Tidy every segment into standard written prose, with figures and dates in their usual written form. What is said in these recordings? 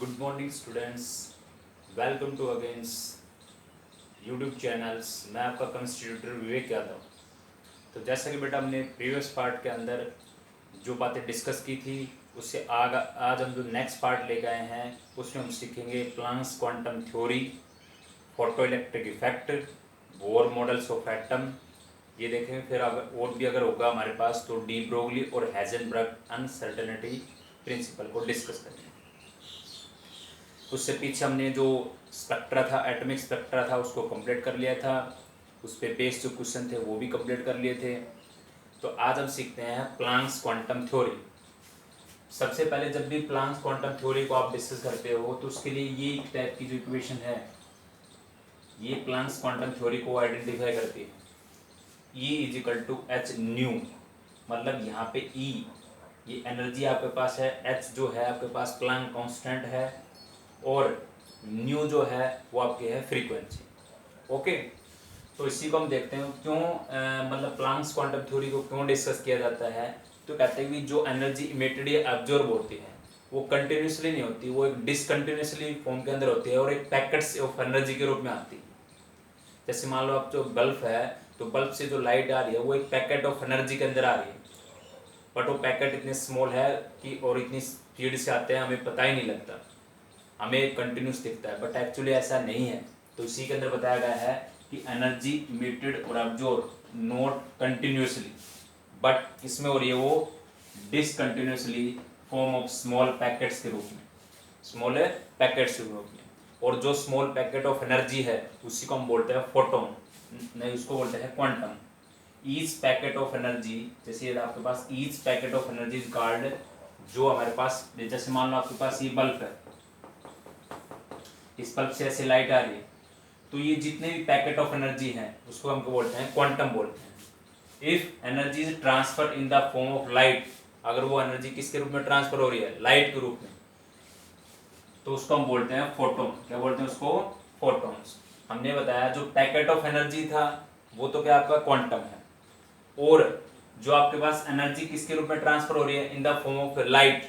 Good morning students, welcome to अगेंस YouTube channels. मैं आपका केमिस्ट्री ट्यूटर विवेक यादव। तो जैसा कि बेटा हमने प्रीवियस पार्ट के अंदर जो बातें डिस्कस की थी उससे आज हम जो नेक्स्ट पार्ट ले गए हैं उसमें हम सीखेंगे Planck's quantum theory, photo electric effect, bore models of atom. ये देखेंगे। फिर और भी अगर होगा हमारे पास तो डी ब्रोगली और हेज़ेनबर्ग अनसर्टेनिटी प्रिंसिपल को डिस्कस करेंगे। उससे पीछे हमने जो स्पेक्ट्रा था, एटॉमिक स्पेक्ट्रा था, उसको कंप्लीट कर लिया था। उस पर बेस्ड जो क्वेश्चन थे वो भी कंप्लीट कर लिए थे। तो आज हम सीखते हैं प्लांक्स क्वांटम थ्योरी। सबसे पहले जब भी प्लांक्स क्वांटम थ्योरी को आप डिस्कस करते हो तो उसके लिए ये टाइप की जो इक्वेशन है ये प्लांक्स क्वांटम थ्योरी को आइडेंटिफाई करती है। E is equal to H nu, मतलब यहाँ पे E ये एनर्जी आपके पास है, H जो है आपके पास प्लांक कांस्टेंट है और न्यू जो है वो आपकी है फ्रीक्वेंसी। ओके, तो इसी को हम देखते हैं क्यों मतलब प्लांक्स क्वांटम थ्योरी को क्यों डिस्कस किया जाता है। तो कहते हैं कि जो एनर्जी इमिटेड या एब्जॉर्ब होती है वो कंटिन्यूसली नहीं होती, वो एक डिसकंटिन्यूसली फॉर्म के अंदर होती है और एक पैकेट्स ऑफ एनर्जी के रूप में आती है। जैसे मान लो आप जो बल्ब है तो बल्ब से जो लाइट आ रही है वो एक पैकेट ऑफ एनर्जी के अंदर आ रही है, बट वो पैकेट इतने स्मॉल है कि और इतनी स्पीड से आते हैं हमें पता ही नहीं लगता, हमें कंटिन्यूस दिखता है, बट एक्चुअली ऐसा नहीं है। तो इसी के अंदर बताया गया है कि एनर्जी इमिटेड और अब्जॉर्ब नॉट कंटिन्यूसली, बट इसमें हो रही है वो discontinuously form of small packets के रूप में, स्मॉल पैकेट्स के रूप में। और जो स्मॉल पैकेट ऑफ एनर्जी है उसी को हम बोलते हैं फोटोन, नहीं उसको बोलते हैं quantum. Each packet of energy, जैसे आपके पास each packet of energy is called, जो हमारे पास जैसे मान लो आपके पास ये बल्ब है, इस बल्ब से ऐसे लाइट आ रही है, तो ये जितने भी पैकेट ऑफ एनर्जी हैं उसको हम बोलते हैं क्वांटम बोलते हैं। If energy is transfer in the form of light, अगर वो एनर्जी किसके रूप में ट्रांसफर हो रही है, लाइट के रूप में, तो उसको हम बोलते हैं फोटोन। क्या बोलते हैं उसको? फोटॉन्स। हमने बताया जो पैकेट ऑफ एनर्जी था वो तो क्या आपका क्वांटम है, और जो आपके पास एनर्जी किसके रूप में ट्रांसफर हो रही है, in the form of light,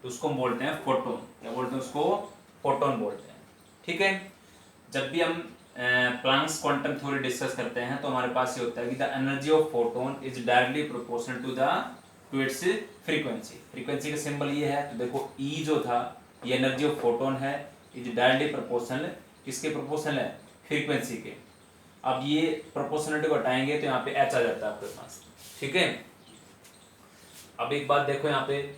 तो उसको हम बोलते हैं फोटोन। क्या बोलते हैं उसको? फोटोन बोलते हैं। ठीक है। जब भी हम प्लांक्स क्वांटम थ्योरी डिस्कस करते हैं तो हमारे पास ये होता है कि the energy of photon is directly proportional to its frequency. Frequency का सिंबल ये है, तो देखो ई जो था ये एनर्जी ऑफ फोटोन है, इज डायरेक्टली प्रोपोर्शनल, किसके प्रोपोर्शनल है? फ्रीक्वेंसी के। अब ये प्रोपोर्शनलिटी को हटाएंगे तो यहाँ पे एच आ जाता है आपके पास। ठीक है। अब एक बात देखो यहाँ पे,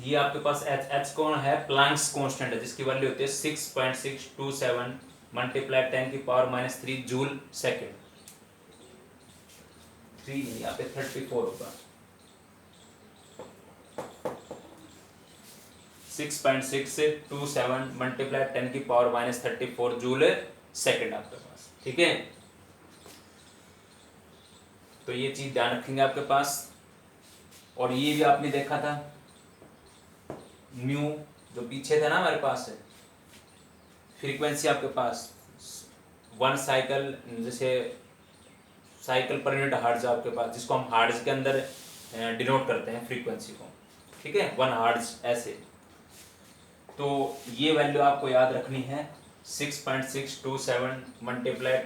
ये आपके पास एच, एच कौन है? प्लांक्स कांस्टेंट है, जिसकी वैल्यू होती है 6.627 मल्टीप्लाई 10⁻³ जूल सेकेंड। 3 नहीं, यहाँ पे 34 होगा। 6.627 मल्टीप्लाई 10⁻³ जूल सेकेंड आपके पास। ठीक है, तो ये चीज ध्यान रखेंगे आपके पास। और ये भी आपने देखा था म्यू जो पीछे था ना हमारे पास है, फ्रीक्वेंसी आपके पास 1 साइकिल, जैसे साइकिल पर यूनिट हार्ट्ज आपके पास, जिसको हम हार्ट्ज के अंदर डिनोट करते हैं फ्रीक्वेंसी को। ठीक है, 1 हार्ट्ज ऐसे। तो ये वैल्यू आपको याद रखनी है, 6.627 मल्टीप्लाई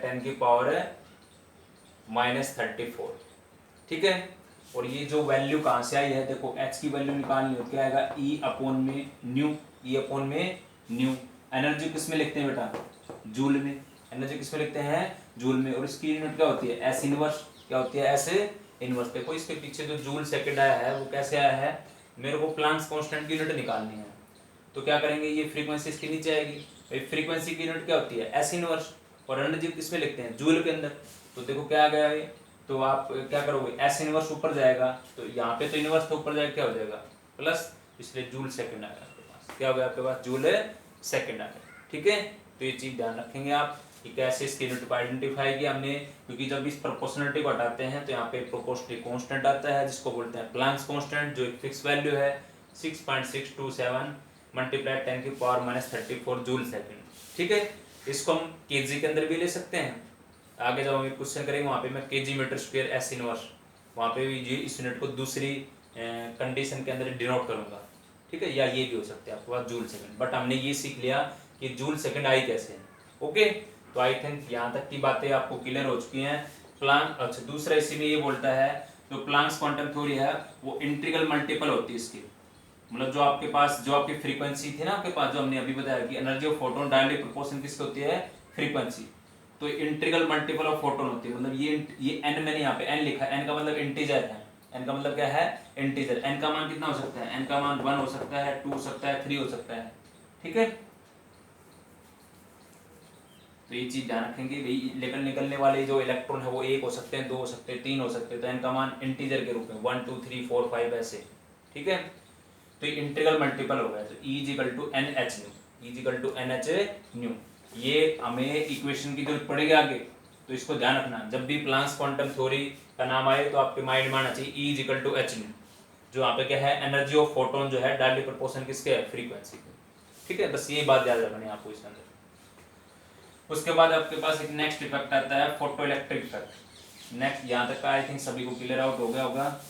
10⁻⁻34। ठीक है। और ये जो वैल्यू कहाँ से आई है, देखो h की वैल्यू निकालनी हो, क्या आएगा? E अपॉन में न्यू, E अपॉन में न्यू। एनर्जी किस में लिखते हैं बेटा? जूल में। एनर्जी किस में लिखते हैं? जूल में। और इसकी यूनिट क्या होती है? S inverse. क्या होती है? S inverse. देखो इसके पीछे जो जूल सेकंड आया है वो कैसे आया है, मेरे को प्लांक्स कांस्टेंट की यूनिट निकालनी है। तो क्या करेंगे, ये फ्रीक्वेंसी इसके नीचे आएगी, फ्रीक्वेंसी की यूनिट क्या होती है? S inverse. और एनर्जी किस में लिखते हैं? जूल के अंदर। तो देखो क्या आ गया ये, तो आप क्या करोगे, एस इनवर्स ऊपर जाएगा, तो यहाँ पे तो इनवर्स तो ऊपर जाएगा, क्या हो जाएगा? प्लस, इसलिए जूल सेकंड आएगा आपके पास। क्या हो गया आपके पास? जूल सेकंड आ गया। ठीक है, तो ये चीज ध्यान रखेंगे आप कि कैसे इसकी यूनिट को आइडेंटिफाई किया हमने, क्योंकि जब इस प्रोपोर्शनलिटी को हटाते हैं तो यहाँ पे प्रोपोर्शनलिटी कांस्टेंट आता है, जिसको बोलते हैं प्लांक्स कांस्टेंट, जो एक फिक्स वैल्यू है 6.627 मल्टीप्लाई 10⁻⁻34 जूल सेकंड। ठीक है, इसको हम केजी के अंदर भी ले सकते हैं। आगे जब हम क्वेश्चन करेंगे वहाँ पे मैं KG metre square S inverse, वहाँ पे भी इस यूनिट को दूसरी कंडीशन के अंदर डिनोट करूँगा। ठीक है, या ये भी हो सकते हैं आपके पास जूल सेकंड, बट हमने ये सीख लिया कि जूल सेकंड आई कैसे है। ओके, तो आई थिंक यहाँ तक की बातें आपको क्लियर हो चुकी हैं। प्लांक, अच्छा दूसरा इसी में ये बोलता है जो प्लांक्स क्वांटम थ्योरी है वो इंटीग्रल मल्टीपल होती है इसकी, मतलब जो आपके पास जो आपकी फ्रीक्वेंसी थी ना आपके पास, जो हमने अभी बताया कि energy of photon directly proportional किसकी होती है, फ्रीक्वेंसी, तो इंटीग्रल मल्टीपल ऑफ फोटोन होती है। मतलब ये एन मैंने यहाँ पे एन लिखा है, एन का मतलब इंटीजर है, एन का मतलब क्या है, इंटीजर। एन का मान कितना हो सकता है, एन का मान 1 हो सकता है, 2 हो सकता है, 3 हो सकता है, ठीक है। तो ये चीज ध्यान रखेंगे, लेकर निकलने वाले जो इलेक्ट्रॉन है वो 1 हो सकते हैं, 2 हो सकते हैं, 3 हो सकते हैं, तो एन का मान इंटीजर के रूप में 1 2 3 4 5 ऐसे, ठीक है। तो ये इंटीग्रल मल्टीपल हो गया, तो E is equal to N H nu, E is equal to N H nu. ये हमें इक्वेशन की जरूरत पड़ेगी आगे, तो इसको ध्यान रखना, जब भी प्लांक्स क्वांटम थ्योरी का नाम आए तो आपके माइंड में आना चाहिए E is equal to H nu, जो यहाँ पे क्या है, एनर्जी ऑफ फोटोन जो है डायरेक्टली प्रोपोर्शनल किसके है, फ्रीक्वेंसी के, ठीक है। बस ये बात याद रखनी है आपको इसके अंदर। उसके बाद आपके पास एक नेक्स्ट इफेक्ट आता है फोटो इलेक्ट्रिक इफेक्ट। नेक्स्ट यहाँ तक का आई थिंक सभी को क्लियर आउट हो गया होगा।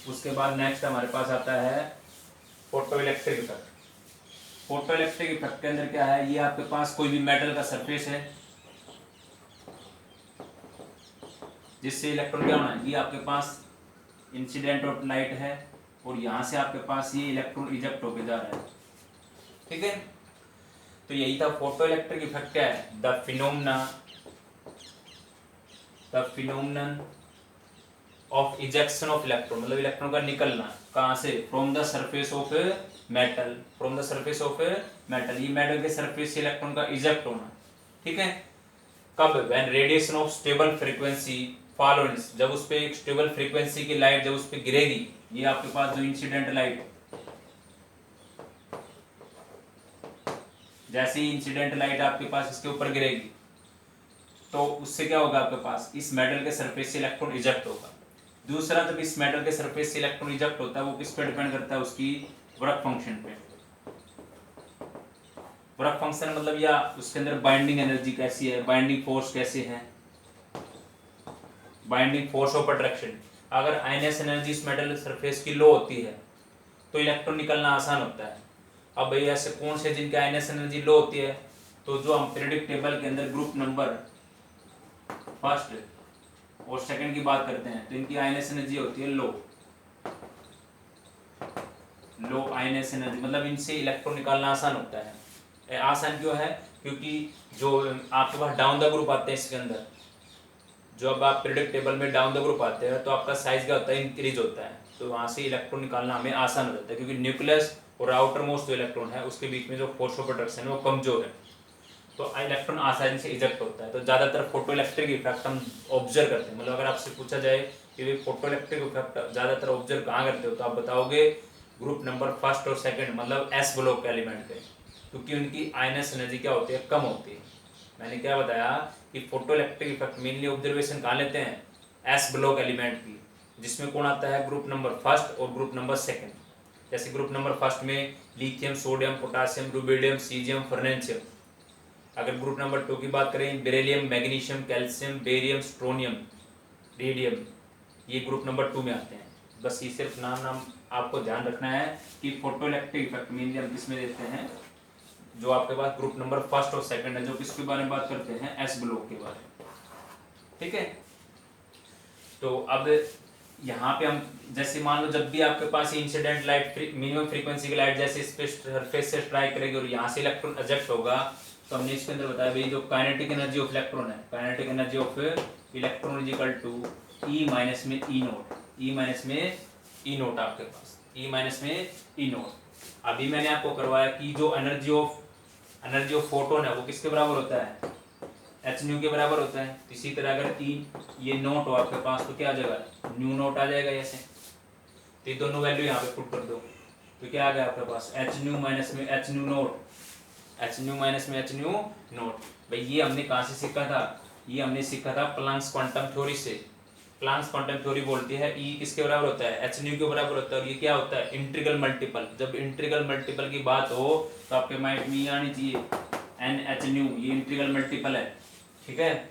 उसके बाद नेक्स्ट हमारे पास आता है photo electric effect. Photo electric effect के अंदर क्या है, ये आपके पास कोई भी मेटल का सरफेस है जिससे इलेक्ट्रॉन क्या होना है, ये आपके पास इंसिडेंट ऑफ लाइट है और यहाँ से आपके पास ये इलेक्ट्रॉन इजेक्ट होकर जा रहा है, ठीक है। तो यही था फोटो इलेक्ट्रिक इफेक्ट। क्या है, the phenomenon of ejection of electron, मतलब इलेक्ट्रॉन का निकलना कहाँ से, from the surface of metal, from the surface of metal, ये मेटल के सरफेस से इलेक्ट्रॉन का इजेक्ट होना, ठीक है। कब, when radiation of stable frequency follows, जब उस पे एक स्टेबल फ्रीक्वेंसी की लाइट जब उस पे गिरेगी, ये आपके पास जो इंसिडेंट लाइट, जैसे ही इंसिडेंट लाइट आपके पास इसके ऊपर गिरेगी तो उससे क्या होगा, आपके पास इस मेटल के सरफेस से इलेक्ट्रॉन इजेक्ट होगा। दूसरा, जब इस मेटल के सरफेस से इलेक्ट्रॉन इजेक्ट होता है वो किस पे डिपेंड करता है, उसकी वर्क फंक्शन पे। वर्क फंक्शन मतलब या उसके अंदर बाइंडिंग एनर्जी कैसी है, बाइंडिंग फोर्स कैसे है, बाइंडिंग फोर्स ऑफ अट्रैक्शन। अगर आयनस एनर्जी इस मेटल सरफेस की लो होती है तो इलेक्ट्रॉन निकलना आसान होता है। अब भाई ऐसे कौन से जिनकी आयनस एनर्जी लो होती है, तो जो हम पीरियोडिक टेबल के अंदर ग्रुप नंबर फर्स्ट और सेकंड की बात करते हैं तो इनकी आयनस एनर्जी होती है लो आयनस एनर्जी, मतलब इनसे इलेक्ट्रॉन निकालना आसान होता है। आसान क्यों है, क्योंकि जो आपके पास डाउन द ग्रुप आते हैं इसके अंदर, जो अब आप पीरियोडिक टेबल में डाउन द ग्रुप आते हैं तो आपका साइज क्या होता है, इंक्रीज होता है, तो वहाँ से इलेक्ट्रॉन निकालना हमें आसान हो जाता है, क्योंकि न्यूक्लियस और आउटर मोस्ट जो इलेक्ट्रॉन है उसके बीच में जो फोर्स ऑफ अट्रैक्शन है वो कमजोर है, तो इलेक्ट्रॉन आसानी से इजेक्ट होता है। तो ज़्यादातर फोटो इलेक्ट्रिक इफेक्ट हम ऑब्जर्व करते हैं, मतलब अगर आपसे पूछा जाए कि फोटो इलेक्ट्रिक इफेक्ट ज़्यादातर ऑब्जर्व कहाँ करते हो, तो आप बताओगे ग्रुप नंबर फर्स्ट और सेकंड, मतलब एस ब्लॉक के एलिमेंट पे, क्योंकि उनकी आयनस एनर्जी क्या होती है, कम होती है। मैंने क्या बताया कि photo electric effect mainly observation कहाँ लेते हैं, एस ब्लॉक एलिमेंट की, जिसमें कौन आता है, ग्रुप नंबर फर्स्ट और ग्रुप नंबर सेकंड। जैसे ग्रुप नंबर फर्स्ट में lithium, sodium, potassium, rubidium, caesium, francium. अगर ग्रुप नंबर 2 की बात करें, beryllium, magnesium, calcium, barium, strontium, radium, ये ग्रुप नंबर 2 में आते हैं। बस ये सिर्फ नाम आपको ध्यान रखना है कि फोटो इलेक्ट्रिक इफेक्ट मेनली हम किसमें देते हैं, जो आपके पास ग्रुप नंबर फर्स्ट और सेकंड है, जो किसके बारे में बात करते हैं, एस ब्लॉक के बारे में, ठीक है। तो अब यहाँ पे हम जैसे मान लो जब भी आपके पास इंसिडेंट लाइट मिनिमम फ्रीक्वेंसी की लाइट जैसे इस पे सरफेस से स्ट्राइक करेगी और यहाँ से इलेक्ट्रॉन इजेक्ट होगा, तो हमने इसके अंदर बताया भाई जो काइनेटिक एनर्जी ऑफ इलेक्ट्रॉन है, kinetic energy of electron is equal to E minus में ई नोट, ई माइनस में ई नोट आपके पास, ई माइनस में ई नोट। अभी मैंने आपको करवाया कि जो एनर्जी ऑफ फोटोन है वो किसके बराबर होता है, एच न्यू के बराबर होता है। इसी तरह अगर ई ये नोट हो आपके पास तो क्या आ जाएगा, न्यू नोट आ जाएगा ऐसे। तो ये दोनों वैल्यू यहाँ पे पुट कर दो तो क्या आ गया आपके पास, एच न्यू माइनस में H new note, H new minus में एच न्यू नोट। भाई ये हमने कहाँ से सीखा था, ये हमने सीखा था प्लांक्स क्वांटम थ्योरी से। प्लांक्स क्वांटम थ्योरी बोलती है ई किसके बराबर होता है, एच न्यू के बराबर होता है, और ये क्या होता है, इंटीग्रल मल्टीपल। जब इंटीग्रल मल्टीपल की बात हो तो आपके माइंड में ये आनी चाहिए एन एच न्यू, ये इंटीग्रल मल्टीपल है, ठीक है,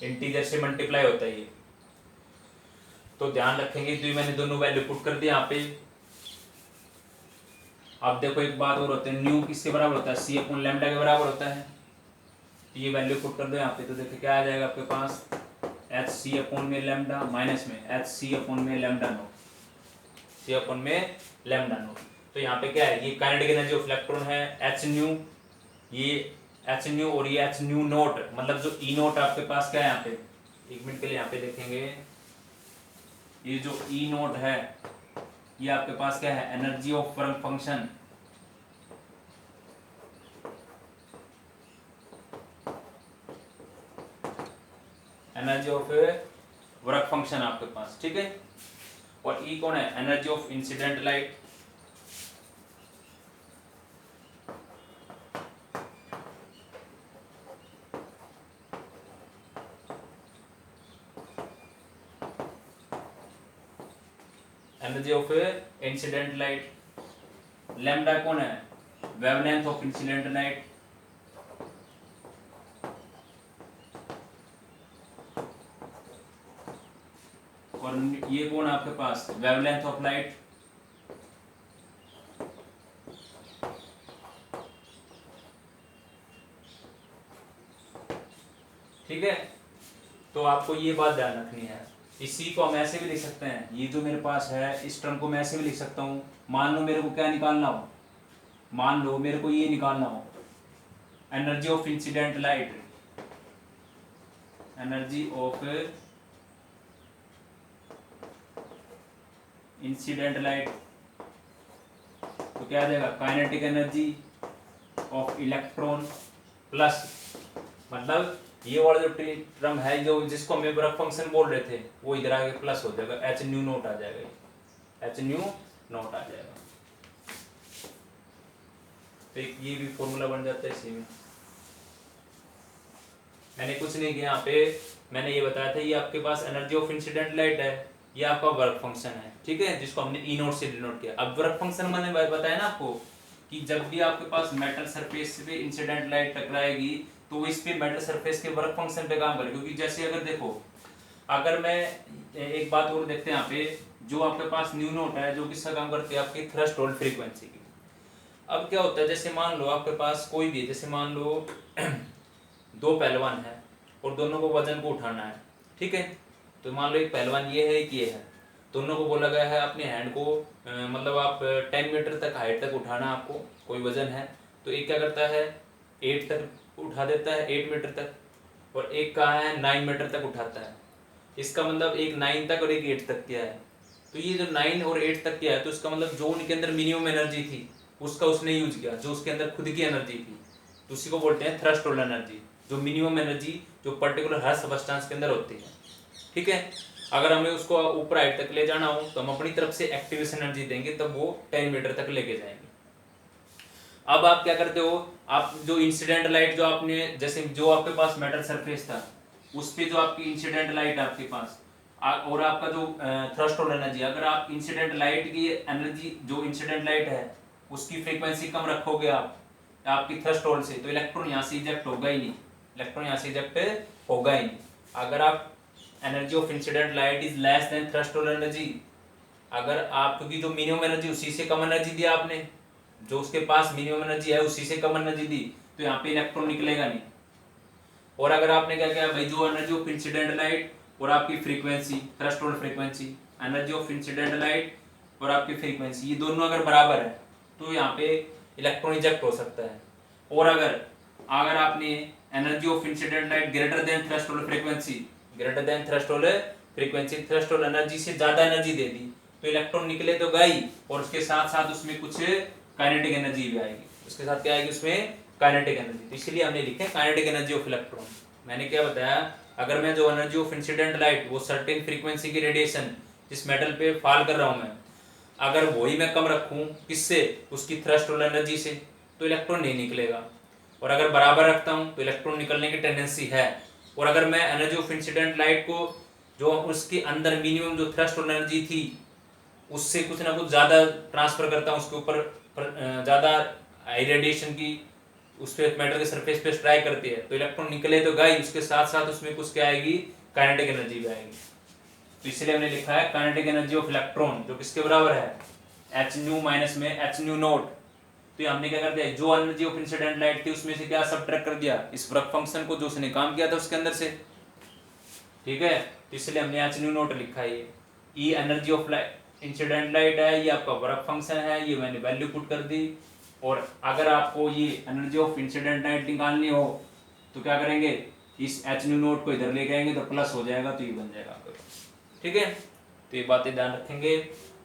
इंटीजर से मल्टीप्लाई होता है ये। तो ध्यान रखेंगे, तो मैंने दोनों वैल्यू पुट कर दिया यहाँ पे। अब देखो एक बात और होता है, न्यू किसके बराबर होता है, सी अपॉन लैम्डा के बराबर होता है। तो ये वैल्यू पुट कर दो यहाँ पे, तो देखो क्या आ जाएगा आपके पास, एच सी अपॉन में लैम्डा माइनस में एच सी अपॉन में लैम्डा नोट, सी अपॉन में लैम्डा नोट। तो यहाँ पे क्या है, ये काइनेटिक एनर्जी ऑफ इलेक्ट्रॉन है एच न्यू, ये एच न्यू और ये एच न्यू नोट, मतलब जो ई नोट आपके पास क्या है यहाँ पे, एक मिनट के लिए यहाँ पे देखेंगे, ये जो ई नोट है ये आपके पास क्या है, energy of work function, energy of work function आपके पास, ठीक है। और ई कौन है, energy of incident light, energy of incident light. Lambda कौन है, वेवलेंथ ऑफ इंसिडेंट लाइट, और ये कौन है आपके पास, वेवलेंथ ऑफ लाइट। ठीक है, तो आपको ये बात ध्यान रखनी है। इसी को हम ऐसे भी लिख सकते हैं, ये जो मेरे पास है इस टर्म को मैं ऐसे भी लिख सकता हूँ। मान लो मेरे को क्या निकालना हो, मान लो मेरे को ये निकालना हो, energy of incident light, energy of incident light, तो क्या आ जाएगा, kinetic energy of electron plus, मतलब ये वाला जो टर्म है जो जिसको हम वर्क फंक्शन बोल रहे थे वो इधर आके प्लस हो जाएगा, एच न्यू नोट आ जाएगा, एच न्यू नोट आ जाएगा। तो एक ये भी फॉर्मूला बन जाता है इसी में। मैंने कुछ नहीं किया यहाँ पे, मैंने ये बताया था ये आपके पास एनर्जी ऑफ इंसिडेंट लाइट है, ये आपका वर्क फंक्शन है, ठीक है, जिसको हमने ई नोट से डिनोट किया। अब वर्क फंक्शन मैंने बताया ना आपको कि जब भी आपके पास मेटल सरफेस पे इंसिडेंट लाइट टकराएगी तो इस पे मेटल सरफेस के वर्क फंक्शन पे काम करेगी, क्योंकि जैसे अगर देखो, अगर मैं एक बात और देखते हैं यहाँ पे, जो आपके पास न्यू नोट है जो किसका काम करती है, आपकी थ्रेशोल्ड फ्रीक्वेंसी की। अब क्या होता है, जैसे मान लो आपके पास कोई भी, जैसे मान लो दो पहलवान है और दोनों को वजन को उठाना है, ठीक है, तो मान लो एक पहलवान ये है, एक ये है, दोनों को बोला गया है अपने हैंड को मतलब आप 10 मीटर तक हाइट तक उठाना, आपको कोई वजन है, तो एक क्या करता है 8 तक उठा देता है, 8 मीटर तक, और एक कहाँ है 9 मीटर तक उठाता है। इसका मतलब एक 9 तक और एक 8 तक किया है, तो ये जो 9 और 8 तक किया है, तो इसका मतलब जो उनके अंदर मिनिमम एनर्जी थी उसका उसने यूज किया, जो उसके अंदर खुद की एनर्जी थी, तो उसी को बोलते हैं थ्रस्टोल्ड एनर्जी, जो मिनिमम एनर्जी जो पर्टिकुलर हर सबस्टेंस के अंदर होती है, ठीक है। अगर हमें उसको ऊपर हाइट तक ले जाना हो तो हम अपनी तरफ से एक्टिवेशन एनर्जी देंगे, तब वो 10 मीटर तक लेके जाएंगे। अब आप क्या करते हो, आप जो इंसिडेंट लाइट जो आपने, जैसे जो आपके पास मेटल सरफेस था उस पे जो आपकी इंसिडेंट लाइट आपके पास और आपका जो थ्रस्टोल्ड एनर्जी, अगर आप इंसिडेंट लाइट की एनर्जी जो इंसिडेंट लाइट है उसकी फ्रीक्वेंसी कम रखोगे आप आपकी थ्रस्टोल्ड से, तो इलेक्ट्रॉन यहाँ से इजेक्ट होगा ही नहीं, इलेक्ट्रॉन यहाँ से इजेक्ट होगा ही नहीं। अगर आप energy of incident light is less than threshold energy, अगर आप, क्योंकि जो मिनिमम एनर्जी उसी से कम एनर्जी दिया आपने, जो उसके पास मिनिमम एनर्जी है उसी से कम एनर्जी दी, तो यहाँ पे इलेक्ट्रॉन निकलेगा नहीं। और अगर आपने क्या किया भाई, जो एनर्जी ऑफ इंसिडेंट लाइट और आपकी frequency threshold frequency, energy of incident light और आपकी फ्रीक्वेंसी ये दोनों अगर बराबर है तो यहाँ पे इलेक्ट्रॉन इजेक्ट हो सकता है। और अगर आपने energy of incident light greater than threshold frequency, greater than threshold frequency, threshold energy से ज्यादा एनर्जी दे दी, तो इलेक्ट्रॉन निकले तो गई, और उसके साथ साथ उसमें कुछ काइनेटिक एनर्जी भी आएगी, उसके साथ क्या आएगी उसमें काइनेटिक एनर्जी। तो इसलिए हमने लिखे काइनेटिक एनर्जी ऑफ इलेक्ट्रॉन। मैंने क्या बताया, अगर मैं जो एनर्जी ऑफ इंसिडेंट लाइट वो सर्टेन फ्रीक्वेंसी की रेडिएशन जिस मेटल पे फॉल कर रहा हूं मैं, अगर वही मैं कम रखूं किससे, उसकी थ्रस्टोल्ड एनर्जी से, तो इलेक्ट्रॉन नहीं निकलेगा। और अगर बराबर रखता हूं तो इलेक्ट्रॉन निकलने की टेंडेंसी है। और अगर मैं एनर्जी ऑफ इंसिडेंट लाइट को जो उसके अंदर मिनिमम जो थ्रस्टोल्ड एनर्जी थी उससे कुछ ना कुछ ज़्यादा ट्रांसफर करता हूँ, उसके ऊपर ज़्यादा हाई रेडिएशन की उस पर मेटल के सरफेस पे स्ट्राइक करती है, तो इलेक्ट्रॉन निकले तो गई, उसके साथ साथ उसमें कुछ क्या आएगी, काइनेटिक एनर्जी भी आएगी। तो इसलिए हमने लिखा है काइनेटिक एनर्जी ऑफ इलेक्ट्रॉन जो किसके बराबर है, एच न्यू माइनस में एच न्यू नॉट। तो ये हमने क्या कर दिया, जो एनर्जी ऑफ इंसिडेंट लाइट थी उसमें से क्या सब्ट्रैक्ट कर दिया, इस वर्क फंक्शन को जो उसने काम किया था उसके अंदर से, ठीक है। तो इसलिए हमने एच न्यू नॉट लिखा है। ये एनर्जी ऑफ इंसिडेंट लाइट है, ये आपका वर्क फंक्शन है, ये मैंने वैल्यू पुट कर दी। और अगर आपको ये एनर्जी ऑफ इंसिडेंट लाइट निकालनी हो तो क्या करेंगे, इस एच न्यू नोट को इधर लेके आएंगे तो प्लस हो जाएगा, तो ये बन जाएगा आपके पास, ठीक है। तो ये बातें ध्यान रखेंगे।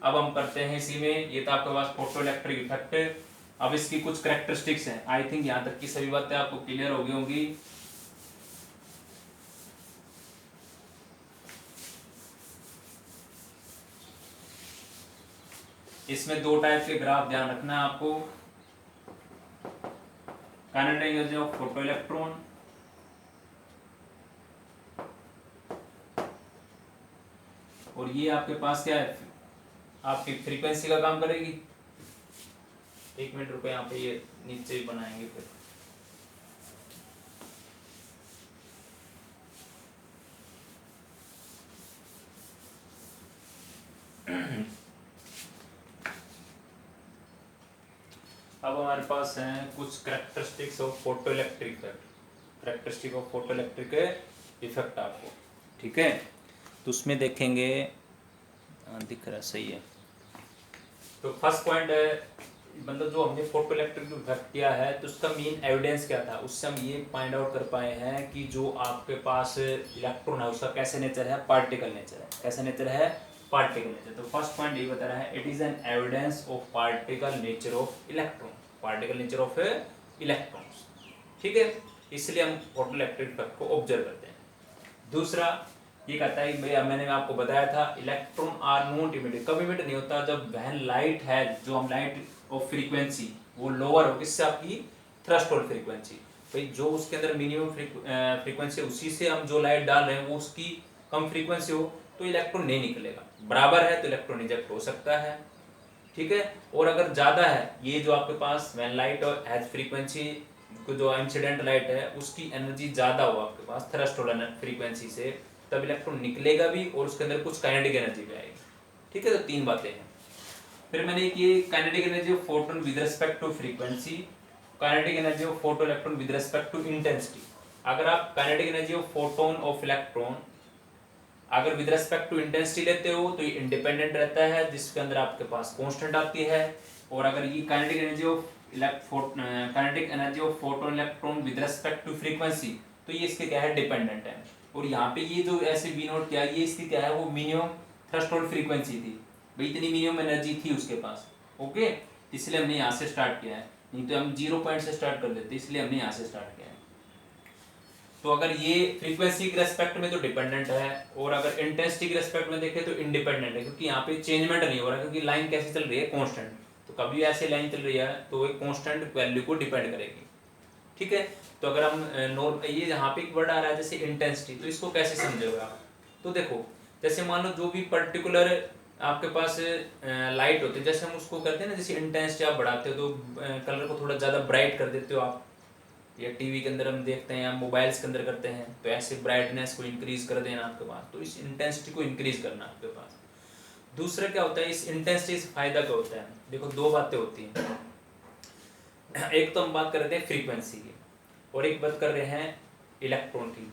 अब हम करते हैं इसी में, ये तो आपके पास फोटो इलेक्ट्रिक इफेक्ट है। अब इसकी कुछ कैरेक्टरिस्टिक्स हैं, आई थिंक यहाँ तक की सभी बातें आपको क्लियर हो गई होंगी। इसमें दो टाइप के ग्राफ ध्यान रखना है आपको, kinetic energy of photo electron और ये आपके पास क्या है, आपकी फ्रीक्वेंसी का काम करेगी। एक मिनट रुको, यहाँ पे ये नीचे ही बनाएंगे फिर। अब हमारे पास हैं कुछ characteristics of photo electric effect, characteristic of photo electric effect आपको, ठीक है। तो उसमें देखेंगे, दिख रहा सही है। तो फर्स्ट पॉइंट है, मतलब जो हमने फोटो इलेक्ट्रिक इफेक्ट किया है तो उसका मेन एविडेंस क्या था, उससे हम ये फाइंड आउट कर पाए हैं कि जो आपके पास इलेक्ट्रॉन है उसका कैसे नेचर है, पार्टिकल नेचर है। कैसे नेचर है, पार्टिकल नेचर। तो फर्स्ट पॉइंट ये बता रहा है, it is an evidence of particle nature of electron, particle nature of electrons, ठीक है। इसलिए हम फोटो इलेक्ट्रिक इफेक्ट को ऑब्जर्व करते हैं। दूसरा ये कहता है, भैया मैंने आपको बताया था इलेक्ट्रॉन आर नॉट इमिटेड, कब इमिट नहीं होता, जब वह लाइट है, जो हम लाइट ऑफ फ्रीक्वेंसी वो लोअर हो, किससे, आपकी थ्रेशोल्ड फ्रीक्वेंसी। भाई जो उसके अंदर मिनिमम फ्रीक्वेंसी उसी से हम जो लाइट डाल रहे हैं वो उसकी कम फ्रीक्वेंसी हो तो इलेक्ट्रॉन नहीं निकलेगा, बराबर है तो इलेक्ट्रॉन रिजेक्ट हो सकता है, ठीक है। और अगर ज्यादा है, ये जो आपके पास व्हेन लाइट और हैज फ्रीक्वेंसी, जो इंसिडेंट लाइट है उसकी एनर्जी ज्यादा हो आपके पास थ्रेशोल्ड फ्रीक्वेंसी से, तब इलेक्ट्रॉन निकलेगा भी और उसके अंदर कुछ काइनेटिक एनर्जी भी आएगी, ठीक है। तो तीन बातें हैं। फिर मैंने ये kinetic energy of photon with respect to frequency, kinetic energy of photo electron with respect to intensity. अगर आप kinetic energy of photon of electron अगर विद रिस्पेक्ट टू इंटेंसिटी लेते हो तो ये इंडिपेंडेंट रहता है, जिसके अंदर आपके पास कांस्टेंट आती है। और अगर ये kinetic energy of photon electron with respect to frequency, तो ये इसके क्या है, डिपेंडेंट है। और यहाँ पे ये जो ऐसे वी नोट किया, ये इसकी क्या है, वो मिनिमम थ्रेशोल्ड फ्रीक्वेंसी थी, भाई इतनी मिनिमम एनर्जी थी उसके पास, ओके। इसलिए हमने यहाँ से स्टार्ट किया है, नहीं तो हम 0 पॉइंट से स्टार्ट कर देते, इसलिए हमने यहाँ से स्टार्ट किया है। तो अगर ये फ्रीक्वेंसी के रेस्पेक्ट में तो डिपेंडेंट है, और अगर इंटेंसिटी के रेस्पेक्ट में देखें तो इंडिपेंडेंट है, क्योंकि यहाँ पे चेंजमेंट नहीं हो रहा, क्योंकि लाइन कैसे चल रही है, कांस्टेंट। तो कभी ऐसे लाइन चल रही है तो एक कांस्टेंट वैल्यू को डिपेंड करेगी, ठीक है। तो अगर हम ये यहाँ पे एक वर्ड आ रहा है जैसे इंटेंसिटी, तो इसको कैसे समझोगे आप, तो देखो जैसे मान लो जो भी पर्टिकुलर आपके पास लाइट होती है, जैसे हम उसको करते हैं ना, जैसे इंटेंसिटी आप बढ़ाते हो तो कलर को थोड़ा ज़्यादा ब्राइट कर देते हो आप, या टीवी के अंदर हम देखते हैं या मोबाइल्स के अंदर करते हैं, तो ऐसे ब्राइटनेस को इंक्रीज कर देना आपके पास, तो इस इंटेंसिटी को इंक्रीज करना आपके पास। दूसरा क्या होता है, इस इंटेंसिटी से फायदा क्या होता है, देखो दो बातें होती हैं। एक तो हम बात कर रहे थे फ्रीक्वेंसी की, और एक बात कर रहे हैं इलेक्ट्रॉन की।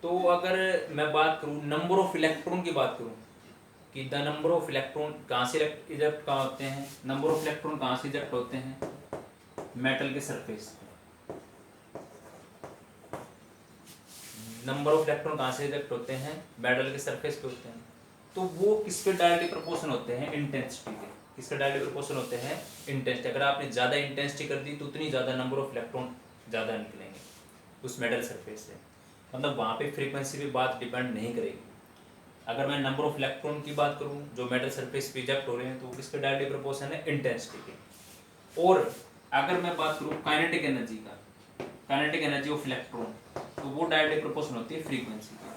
तो अगर मैं बात करूँ नंबर ऑफ इलेक्ट्रॉन की बात करूँ कि द नंबर ऑफ इलेक्ट्रॉन कहाँ से इजेक्ट कहाँ होते हैं, नंबर ऑफ इलेक्ट्रॉन कहाँ से इजेक्ट होते हैं, मेटल के सरफेस। नंबर ऑफ इलेक्ट्रॉन कहाँ से इजेक्ट होते हैं, मेटल के सरफेस पे होते हैं। तो वो किसके डायरेक्टली प्रोपोर्शन होते हैं, इंटेंसिटी के। किसके डायरेक्टली प्रोपोर्शन होते हैं, इंटेंसिटी। अगर आपने ज़्यादा इंटेंसिटी कर दी तो उतनी ज़्यादा नंबर ऑफ इलेक्ट्रॉन ज़्यादा निकलेंगे उस मेटल सरफेस से, मतलब वहाँ पे फ्रीक्वेंसी पे बात डिपेंड नहीं करेगी। अगर मैं नंबर ऑफ इलेक्ट्रॉन की बात करूँ जो मेटल सरफेस पे इजेक्ट हो रहे हैं, तो किसके डायरेक्टली प्रोपोर्शन है, इंटेंसिटी के। और अगर मैं बात करूँ काइनेटिक एनर्जी का, काइनेटिक एनर्जी ऑफ इलेक्ट्रॉन, तो वो डायरेक्टली प्रोपोर्शन होती है फ्रीक्वेंसी की।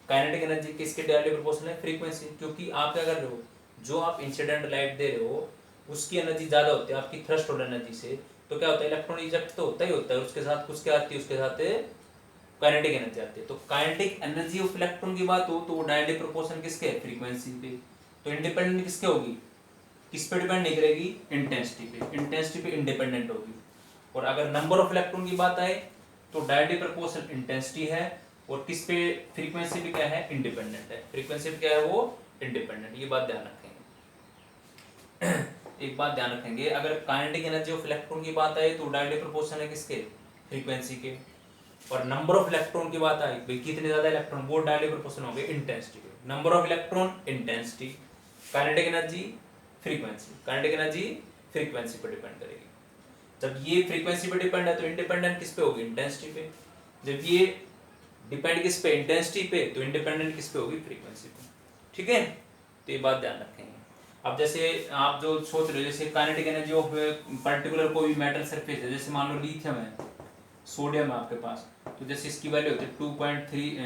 काइनेटिक एनर्जी किसके डायरेक्टली प्रोपोर्शनल है, फ्रीक्वेंसी। क्योंकि आप क्या कर रहे हो, जो आप इंसिडेंट लाइट दे रहे हो उसकी एनर्जी ज़्यादा होती है आपकी थ्रेशोल्ड एनर्जी से, तो क्या होता है, इलेक्ट्रॉन इजेक्ट तो होता ही होता है, उसके साथ कुछ क्या आती है, उसके साथ काइनेटिक एनर्जी आती है। तो काइनेटिक एनर्जी ऑफ इलेक्ट्रॉन की बात हो तो वो डायरेक्टली प्रोपोर्शनल किसके है, फ्रीक्वेंसी पे। तो इंडिपेंडेंट किसके होगी, किस पे डिपेंड नहीं करेगी, इंटेंसिटी पे, इंटेंसिटी पे इंडिपेंडेंट होगी। और अगर नंबर ऑफ इलेक्ट्रॉन की बात आए तो डायरेक्टली प्रोपोर्शनल इंटेंसिटी है, और किस पे, फ्रीक्वेंसी पे क्या है, इंडिपेंडेंट है। फ्रीक्वेंसी पे क्या है, वो इंडिपेंडेंट। ये बात ध्यान रखेंगे। एक बात ध्यान रखेंगे, अगर काइनेटिक एनर्जी ऑफ इलेक्ट्रॉन की बात आए तो डायरेक्टली प्रोपोर्शनल है किसके, फ्रीक्वेंसी के। और नंबर ऑफ इलेक्ट्रॉन की बात आई, भाई कितने ज्यादा इलेक्ट्रॉन, वो डायरेक्टली प्रोपोर्शनल होंगे इंटेंसिटी के। Number of electron intensity, kinetic energy frequency, kinetic energy frequency पर डिपेंड करेगी। जब ये फ्रीक्वेंसी पे डिपेंड है तो इंडिपेंडेंट किस पे होगी, इंटेंसिटी पे। जब ये डिपेंड किस पे, इंटेंसिटी पे, तो इंडिपेंडेंट किस पे होगी, फ्रीक्वेंसी पे। ठीक है, तो ये बात ध्यान रखेंगे। अब जैसे आप जो सोच रहे हो, जैसे काइनेटिक एनर्जी ऑफ पर्टिकुलर कोई मेटल सरफेस है, जैसे मान लो लिथियम है, सोडियम है आपके पास, तो जैसे इसकी वैल्यू होती है 2.3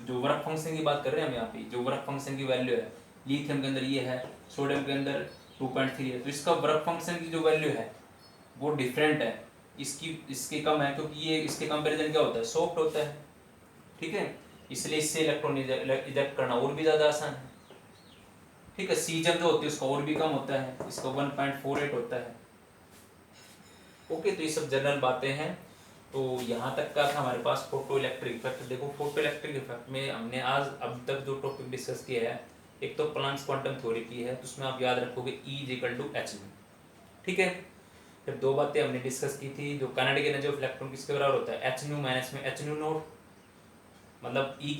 जो वर्क फंक्शन की बात कर रहे हैं हम यहाँ पे, जो वर्क फंक्शन की वैल्यू है लिथियम के अंदर ये है, सोडियम के अंदर 2.3 है, तो इसका वर्क फंक्शन की जो वैल्यू है वो डिफरेंट है, इसके कम है, क्योंकि ये इसके कंपैरिजन क्या होता है, सॉफ्ट होता है। ठीक है, इसलिए इससे इलेक्ट्रॉन इजेक्ट करना और भी ज़्यादा आसान है। ठीक है, सीजन जो होती है उसका और भी कम होता है, इसका 1.48 होता है। ओके, तो ये सब जनरल बातें हैं। तो यहाँ तक का था हमारे पास फोटो इलेक्ट्रिक इफेक्ट। देखो फोटो इलेक्ट्रिक इफेक्ट में हमने आज अब तक जो टॉपिक डिस्कस किया है, एक तो प्लांक्स क्वांटम थ्योरी की है, तो उसमें आप याद रखोगे E=hν। ठीक है, फिर दो बातें हमने डिस्कस की थी, जो काइनेटिक एनर्जी ऑफ इलेक्ट्रॉन किसके बराबर होता है, hν माइनस में hν0, मतलब E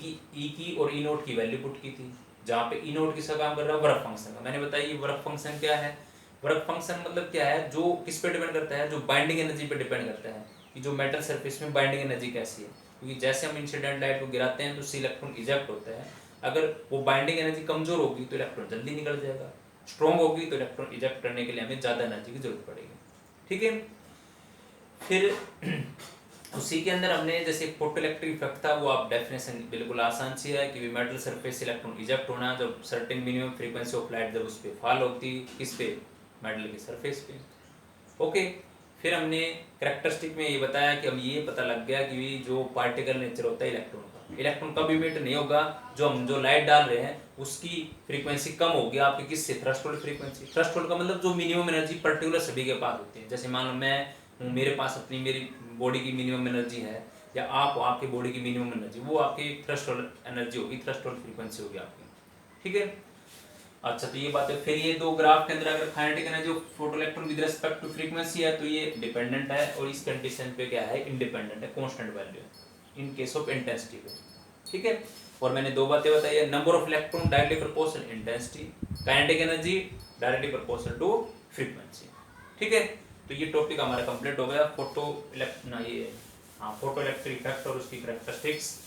की और E0 की वैल्यू पुट की थी, जहाँ पे E0 किसका काम कर रहा है, वर्क फंक्शन का। मैंने बताया ये वर्क फंक्शन क्या है, वर्क फंक्शन मतलब क्या है, जो किस पे डिपेंड करता है, जो बाइंडिंग एनर्जी पे डिपेंड करता है, कि जो मेटल सरफेस में बाइंडिंग एनर्जी कैसी है। क्योंकि जैसे हम इंसिडेंट लाइट को गिराते हैं तो उससे इलेक्ट्रॉन इजेक्ट होता है, अगर वो बाइंडिंग एनर्जी कमजोर होगी तो इलेक्ट्रॉन जल्दी निकल जाएगा, स्ट्रॉन्ग होगी तो इलेक्ट्रॉन इजेक्ट करने के लिए हमें ज़्यादा एनर्जी की जरूरत पड़ेगी। ठीक है, फिर उसी के अंदर हमने जैसे फोटो इलेक्ट्रिक इफेक्ट था, वो आप डेफिनेशन बिल्कुल आसान सी है कि मेटल सरफेस इलेक्ट्रॉन इजेक्ट होना जब certain minimum frequency of light जब उस पर फॉल होती, किस पे, मेटल की सरफेस पे। ओके, फिर हमने कैरेक्टरिस्टिक में ये बताया कि हम ये पता लग गया कि जो पार्टिकल नेचर होता है इलेक्ट्रॉन का, इलेक्ट्रॉन कभी इमिट नहीं होगा, जो लाइट डाल रहे हैं उसकी फ्रीक्वेंसी कम होगी आपकी किससे, थ्रेशोल्ड फ्रीक्वेंसी। थ्रेशोल्ड का मतलब जो मिनिमम एनर्जी पर्टिकुलर सभी के पास होती है। जैसे मान लो मैं हूँ, मेरे पास अपनी मेरी बॉडी की मिनिमम एनर्जी है, या आप आपके बॉडी की मिनिमम एनर्जी, वो आपकी थ्रेशोल्ड एनर्जी होगी, थ्रेशोल्ड फ्रीक्वेंसी होगी आपकी। ठीक है, अच्छा, तो ये बात है। फिर ये दो ग्राफ के अंदर अगर kinetic energy of photoelectron with respect to frequency है तो ये डिपेंडेंट है, और इस कंडीशन पे क्या है, इंडिपेंडेंट है, कांस्टेंट वैल्यू है इन केस ऑफ इंटेंसिटी पे। ठीक है, और मैंने दो बातें बताई है, number of electron directly proportional intensity, kinetic energy directly proportional to frequency. ठीक है, तो ये टॉपिक हमारा कंप्लीट हो गया, फोटो इलेक्ट्रिक इफेक्ट और उसकी कैरेक्टरिस्टिक्स।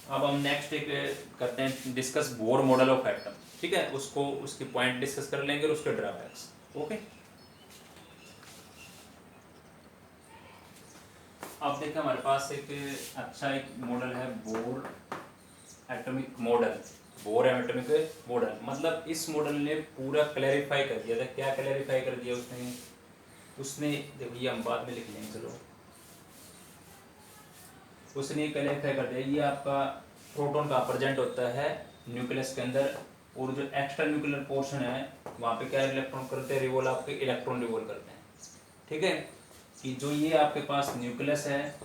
अब हम नेक्स्ट एक करते हैं discuss Bohr model of atom. ठीक है, उसको उसके पॉइंट डिस्कस कर लेंगे और उसके ड्रॉबैक्स। ओके, अब देखिए हमारे पास एक अच्छा एक मॉडल है, bore atomic model. Bore atomic model मतलब इस मॉडल ने पूरा क्लैरिफाई कर दिया था। क्या क्लैरिफाई कर दिया उसने देखो, ये हम बाद में लिख लेंगे, चलो। उसने क्लैरिफाई कर दिया, ये आपका प्रोटॉन का प्रेजेंट होता है न्यूक्लियस के अंदर, और जो एक्स्ट्रा न्यूक्लियर पोर्शन है वहाँ पे क्या इलेक्ट्रॉन करते हैं, रिवॉल्व, आपके इलेक्ट्रॉन रिवॉल्व करते हैं। ठीक है, कि जो ये आपके पास न्यूक्लियस है,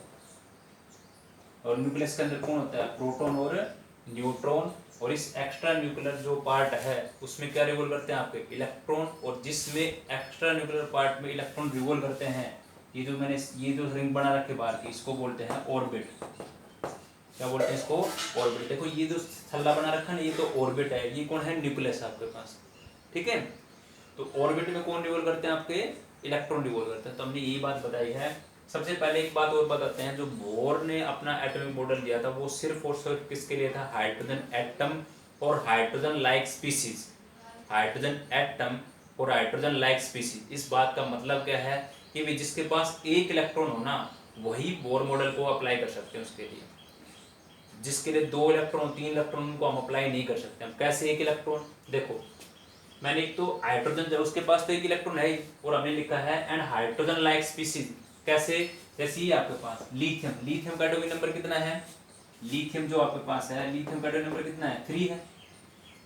और न्यूक्लियस के अंदर कौन होता है, प्रोटॉन और न्यूट्रॉन, और इस एक्स्ट्रा न्यूक्लियर जो पार्ट है उसमें क्या रिवॉल्व करते हैं, आपके इलेक्ट्रॉन, और जिसमें एक्स्ट्रा न्यूक्लियर पार्ट में इलेक्ट्रॉन रिवॉल्व करते हैं, ये जो मैंने ये जो रिंग बना रखे बाहर की, इसको बोलते हैं ऑर्बिट। क्या बोलते हैं इसको, ऑर्बिट। देखो ये जो थल्ला बना रखा है ना, ये तो ऑर्बिट है, ये कौन है, न्यूक्लियस आपके पास। ठीक है, तो ऑर्बिट में कौन रिवॉल्व करते हैं, आपके इलेक्ट्रॉन रिवॉल्व करते हैं। तो हमने यही बात बताई है। सबसे पहले एक बात और बताते हैं, जो बोर ने अपना एटॉमिक मॉडल दिया था वो सिर्फ और सिर्फ किसके लिए था, हाइड्रोजन एटम और hydrogen like species. Hydrogen atom और हाइड्रोजन लाइक स्पीसीज, इस बात का मतलब क्या है कि भी जिसके पास एक इलेक्ट्रॉन हो ना, वही बोर मॉडल को अप्लाई कर सकते हैं उसके लिए। जिसके लिए 2 इलेक्ट्रॉन 3 इलेक्ट्रॉन को हम अप्लाई नहीं कर सकते। हम कैसे एक इलेक्ट्रॉन, देखो मैंने एक तो हाइड्रोजन, जब उसके पास तो एक इलेक्ट्रॉन है ही, और हमने लिखा है एंड हाइड्रोजन लाइक स्पीसीज। कैसे? जैसे ये आपके पास लिथियम, लिथियम का एटॉमिक नंबर कितना है? लिथियम जो आपके पास है, लिथियम का एटॉमिक नंबर कितना है? 3 है।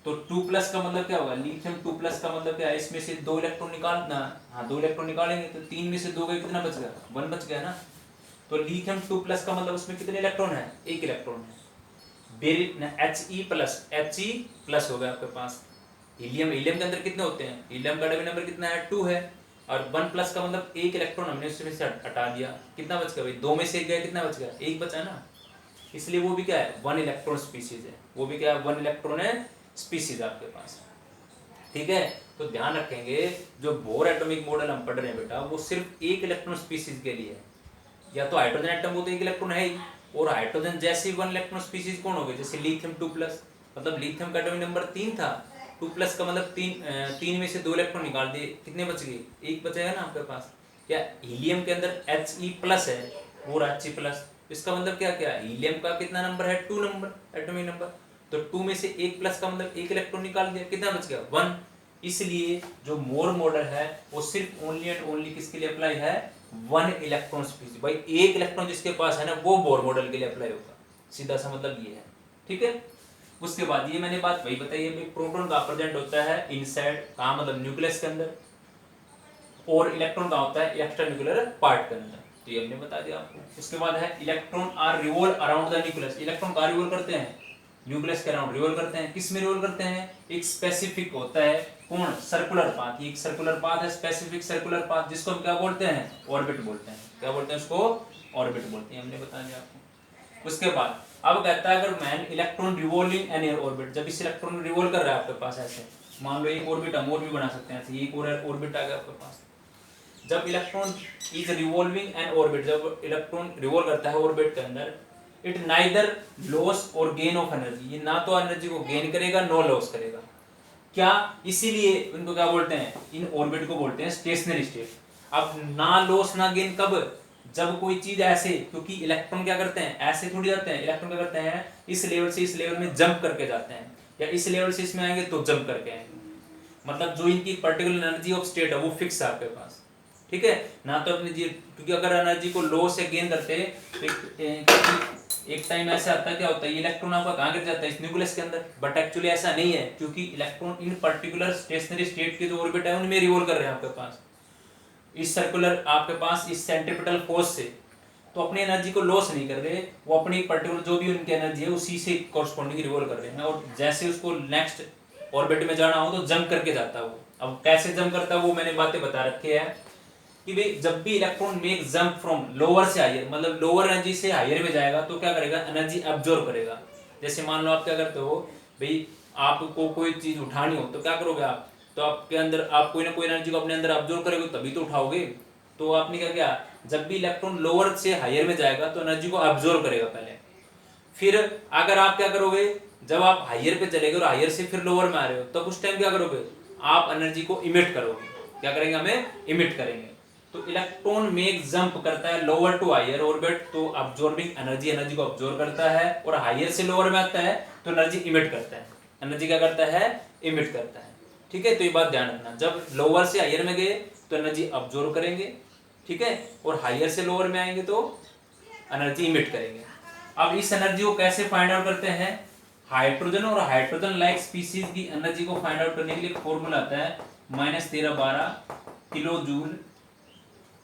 तो 2+ का मतलब क्या होगा? लिथियम 2+ का मतलब क्या है? इसमें से 2 इलेक्ट्रॉन निकालना, हाँ 2 इलेक्ट्रॉन निकालेंगे तो 3 में से 2 गए, कितना बच गया? 1 बच गया ना। तो लिथियम 2+ का मतलब उसमें कितने इलेक्ट्रॉन है? 1 इलेक्ट्रॉन है। He+, हो गया आपके पास। हीलियम, हीलियम के अंदर कितने होते हैं? हीलियम का एटॉमिक नंबर कितना है? 2 है। और 1+ का मतलब 1 इलेक्ट्रॉन हमने उसमें से हटा दिया, कितना बच गया भाई? 2 में से 1 गया, कितना बच गया? 1 बचा ना। इसलिए वो भी क्या है? 1 इलेक्ट्रॉन स्पीसीज है। वो भी क्या है? 1 इलेक्ट्रॉन है स्पीसीज आपके पास। ठीक है, तो ध्यान रखेंगे जो बोर एटॉमिक मॉडल हम पढ़ रहे हैं बेटा, वो सिर्फ 1 इलेक्ट्रॉन स्पीसीज के लिए है। या तो हाइड्रोजन एटम वो तो 1 इलेक्ट्रॉन है ही, और हाइड्रोजन जैसे 1 इलेक्ट्रॉन स्पीसीज कौन हो गए? जैसे लिथियम 2+, मतलब लिथियम का एटॉमिक नंबर 3 था, 2+ का मतलब 3 में से 2 इलेक्ट्रॉन निकाल दिए, कितने बच गए? 1 बचेगा ना आपके पास। या हीलियम के अंदर He+ है और He+, इसका मतलब क्या क्या? हीलियम का कितना नंबर है? 2 नंबर एटॉमिक नंबर। तो 2 में से 1+ का मतलब 1 इलेक्ट्रॉन निकाल दिया, कितना बच गया? 1। इसलिए जो मोर मॉडल है वो सिर्फ ओनली एंड ओनली किसके लिए अप्लाई है? 1 इलेक्ट्रॉन स्पीसीज। भाई 1 इलेक्ट्रॉन जिसके पास है ना, वो बोर मॉडल के लिए अप्लाई होगा। सीधा सा मतलब ये है। ठीक है, उसके बाद ये मैंने बात वही बताई है, प्रोटॉन का प्रेजेंट होता है इनसाइड, कहाँ मतलब न्यूक्लियस के अंदर, और इलेक्ट्रॉन का होता है एक्स्ट्रा न्यूक्लियर पार्ट के अंदर। तो ये हमने बता दिया आपको। उसके बाद है electron are revolve around the nucleus. Electron कहाँ रिवॉल्व करते हैं? न्यूक्लियस के अराउंड रिवॉल्व करते हैं। किस में रिवॉल्व करते हैं? एक स्पेसिफिक होता है, कौन? Circular path. ये एक सर्कुलर पाथ है, स्पेसिफिक सर्कुलर पाथ, जिसको हम क्या बोलते हैं? ऑर्बिट बोलते हैं। क्या बोलते हैं उसको? ऑर्बिट बोलते हैं, हमने बता दिया आपको। उसके बाद अब कहता है अगर man electron revolving N orbit, जब इस इलेक्ट्रॉन रिवॉल्व कर रहा है आपके पास ऐसे, मान लो एक ऑर्बिट हम और भी बना सकते हैं ऐसे, एक और ऑर्बिट आ गया आपके पास। जब electron is revolving N orbit, जब इलेक्ट्रॉन रिवॉल्व करता है ऑर्बिट के अंदर, इट नाइदर लॉस और गेन ऑफ एनर्जी, ये ना तो एनर्जी को गेन करेगा नो लॉस करेगा। क्या? इसीलिए इनको क्या बोलते हैं? इन ऑर्बिट को बोलते हैं स्टेशनरी स्टेट। अब ना लॉस ना गेन कब? जब कोई चीज ऐसे, क्योंकि इलेक्ट्रॉन क्या करते हैं? ऐसे थोड़ी जाते हैं। इलेक्ट्रॉन क्या करते हैं? इस लेवल से इस लेवल में जंप करके जाते हैं, या इस लेवल से इसमें आएंगे तो जंप करके आएंगे। मतलब जो इनकी पर्टिकुलर एनर्जी ऑफ स्टेट है वो फिक्स है आपके पास। ठीक है ना। तो अपनी क्योंकि अगर एनर्जी को लो से गेन करते तो एक टाइम ऐसा आता है, क्या होता है, इलेक्ट्रॉन आपका कहाँ गिर जाता है? इस न्यूक्लियस के अंदर। बट एक्चुअली ऐसा नहीं है, क्योंकि electron in particular stationery state के जो ऑर्बिट है उनमें रिवॉल्व कर रहे हैं आपके पास, इस सर्कुलर आपके पास इस सेंट्रीपिटल फोर्स से। तो अपनी एनर्जी को लॉस नहीं कर रहे, वो अपनी पर्टिकुलर जो भी उनकी एनर्जी है उसी से कॉरस्पॉन्डिंग रिवॉल्व कर रहे हैं, और जैसे उसको नेक्स्ट ऑर्बिट में जाना हो तो जंप करके जाता है वो। अब कैसे जंप करता है वो मैंने बातें बता रखी है कि भाई जब भी electron make jump from lower से हायर, मतलब लोअर एनर्जी से हायर में जाएगा तो क्या करेगा? एनर्जी अब्जॉर्ब करेगा। जैसे मान लो आप क्या करते हो भाई, आपको कोई चीज उठानी हो तो क्या करोगे आप? तो आपके अंदर आप कोई ना कोई एनर्जी को अपने अंदर अब्जॉर्ब करोगे तभी तो उठाओगे। तो आपने क्या किया? जब भी इलेक्ट्रॉन लोअर से हायर में जाएगा तो एनर्जी को अब्जॉर्ब करेगा पहले। फिर अगर आप क्या करोगे, जब आप हायर पे चलेगे और हायर से फिर लोअर में आ रहे हो, तब उस टाइम क्या करोगे? आप एनर्जी को इमिट करोगे। क्या करेंगे? हमें इमिट करेंगे। तो इलेक्ट्रॉन मेक जंप करता है लोअर टू हायर ऑर्बिट, तो अब्जॉर्बिंग एनर्जी को अब्जॉर्ब करता है, और हायर से लोअर में आता है तो एनर्जी इमिट करता है। एनर्जी क्या करता है? इमिट करता है। ठीक है, तो ये बात ध्यान रखना, जब लोअर से हायर में गए तो एनर्जी अब्जॉर्ब करेंगे, ठीक है, और हायर से लोअर में आएंगे तो एनर्जी इमिट करेंगे। अब इस एनर्जी को कैसे फाइंड आउट करते हैं? हाइड्रोजन और हाइड्रोजन लाइक स्पीसीज की एनर्जी को फाइंड आउट करने के लिए फॉर्मूला आता है -1312 kilo joule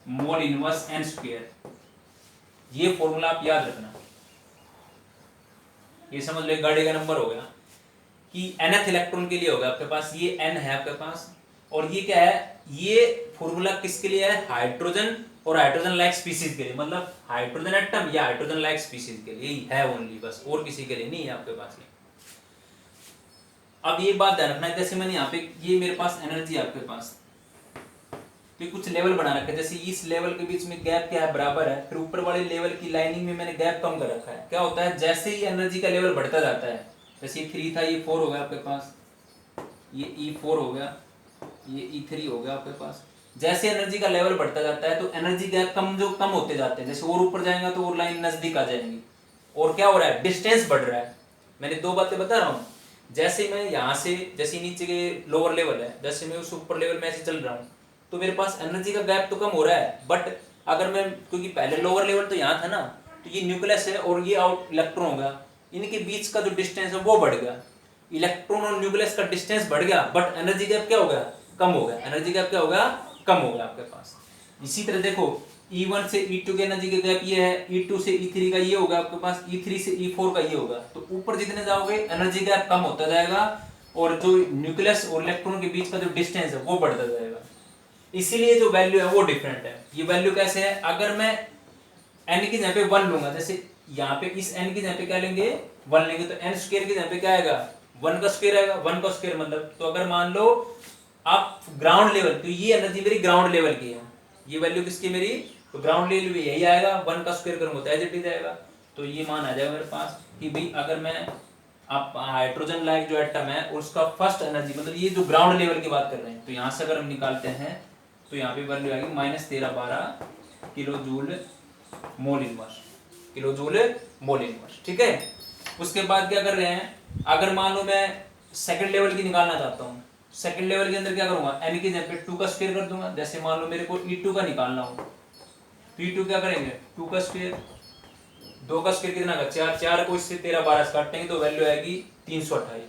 mole inverse N square. ये फॉर्मूला आप याद रखना। ये समझ लो गाड़ी का नंबर हो गया कि nth इलेक्ट्रॉन के लिए होगा आपके पास, ये n है आपके पास, और ये क्या है? ये फॉर्मूला किसके लिए है? हाइड्रोजन और हाइड्रोजन लाइक स्पीसीज के लिए, मतलब हाइड्रोजन एटम या हाइड्रोजन लाइक स्पीसीज के लिए ही है ओनली, बस और किसी के लिए नहीं है आपके पास ये। अब ये बात ध्यान रखना है, जैसे मैंने यहाँ पे ये मेरे पास एनर्जी आपके पास, तो कुछ लेवल बना रखा है, जैसे इस लेवल के बीच में गैप क्या है? बराबर है। फिर ऊपर वाले लेवल की लाइनिंग में मैंने गैप कम कर रखा है। क्या होता है? जैसे ही एनर्जी का लेवल बढ़ता जाता है, जैसे ये 3 था, ये 4 हो गया आपके पास, ये E4 हो गया, ये E3 हो गया आपके पास। जैसे एनर्जी का लेवल बढ़ता जाता है तो एनर्जी गैप कम होते जाते हैं, जैसे और ऊपर जाएंगे तो और लाइन नजदीक आ जाएंगी, और क्या हो रहा है? डिस्टेंस बढ़ रहा है। मैंने 2 बातें बता रहा हूँ, जैसे मैं यहाँ से, जैसे नीचे के लोअर लेवल है, जैसे मैं उस ऊपर लेवल में ऐसे चल रहा हूँ तो मेरे पास एनर्जी का गैप तो कम हो रहा है, बट अगर मैं, क्योंकि पहले लोअर लेवल तो यहाँ था ना, तो ये न्यूक्लियस है और ये आउट इलेक्ट्रॉन होगा, इनके बीच का जो डिस्टेंस है वो बढ़ गया, इलेक्ट्रॉन और न्यूक्लियस का डिस्टेंस बढ़ गया, बट एनर्जी गैप क्या हो गया, कम हो गया, एनर्जी गैप क्या होगा, कम हो गया आपके पास। इसी तरह देखो E1 से E2 के एनर्जी का गैप ये है, E2 से E3 का ये होगा आपके पास, E3 से E4 का ये होगा, तो ऊपर जितने जाओगे एनर्जी गैप कम होता जाएगा और जो न्यूक्लियस और इलेक्ट्रॉन के बीच का जो डिस्टेंस है वो बढ़ता जाएगा, इसीलिए जो वैल्यू है वो डिफरेंट है। ये वैल्यू कैसे है, अगर मैं n की जगह पे 1 लूंगा, जैसे यहाँ पे इस n की जगह पे क्या लेंगे, 1 लेंगे, तो n स्क्वायर की जगह पे क्या आएगा, 1 का स्क्वायर आएगा, 1 का स्क्वायर मतलब, तो अगर मान लो आप ग्राउंड लेवल, तो ये एनर्जी मेरी ग्राउंड लेवल की है, ये वैल्यू किसकी मेरी, तो ग्राउंड लेवल भी यही आएगा, 1 का स्क्वायर करूंगा तो एज इट इज आएगा, तो ये मान आ जाएगा मेरे पास कि भाई अगर मैं, आप हाइड्रोजन लाइक जो एटम है उसका फर्स्ट एनर्जी, मतलब ये जो ग्राउंड लेवल की बात कर रहे हैं, तो यहाँ से अगर हम निकालते हैं तो यहाँ पे वैल्यू आएगी -1312 kilo joule mole inverse, kilo joule mole inverse, ठीक है। उसके बाद क्या कर रहे हैं, अगर मान लो मैं सेकंड लेवल की निकालना चाहता हूँ, सेकंड लेवल के अंदर क्या करूंगा, n की जगह पे 2 का स्क्वायर कर दूंगा, जैसे मान लो मेरे को E2 का निकालना हो, तो E2 क्या करेंगे, 2 का स्क्वायर, 2 का स्क्वायर कितना का 4, 4 को इससे 13 12 से काटेंगे तो वैल्यू आएगी 328,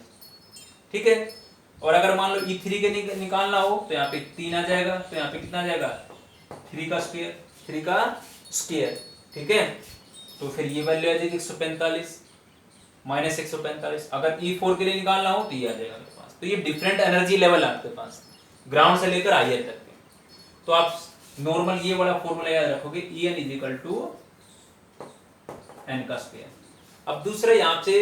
ठीक है। और अगर मान लो E3 के निकालना हो तो यहाँ पे 3 आ जाएगा, तो यहाँ पे कितना आ जाएगा 3 का स्क्वायर, 3 का स्क्वायर, ठीक है। तो फिर ये वैल्यू आ जाएगी 145 -145। अगर E4 के लिए निकालना हो तो ये आ जाएगा मेरे पास। तो ये डिफरेंट एनर्जी लेवल आपके पास ग्राउंड से लेकर हायर तक के, तो आप नॉर्मल ये वाला फॉर्मूला याद रखोगे, En = n का स्क्वायर। अब दूसरा यहाँ से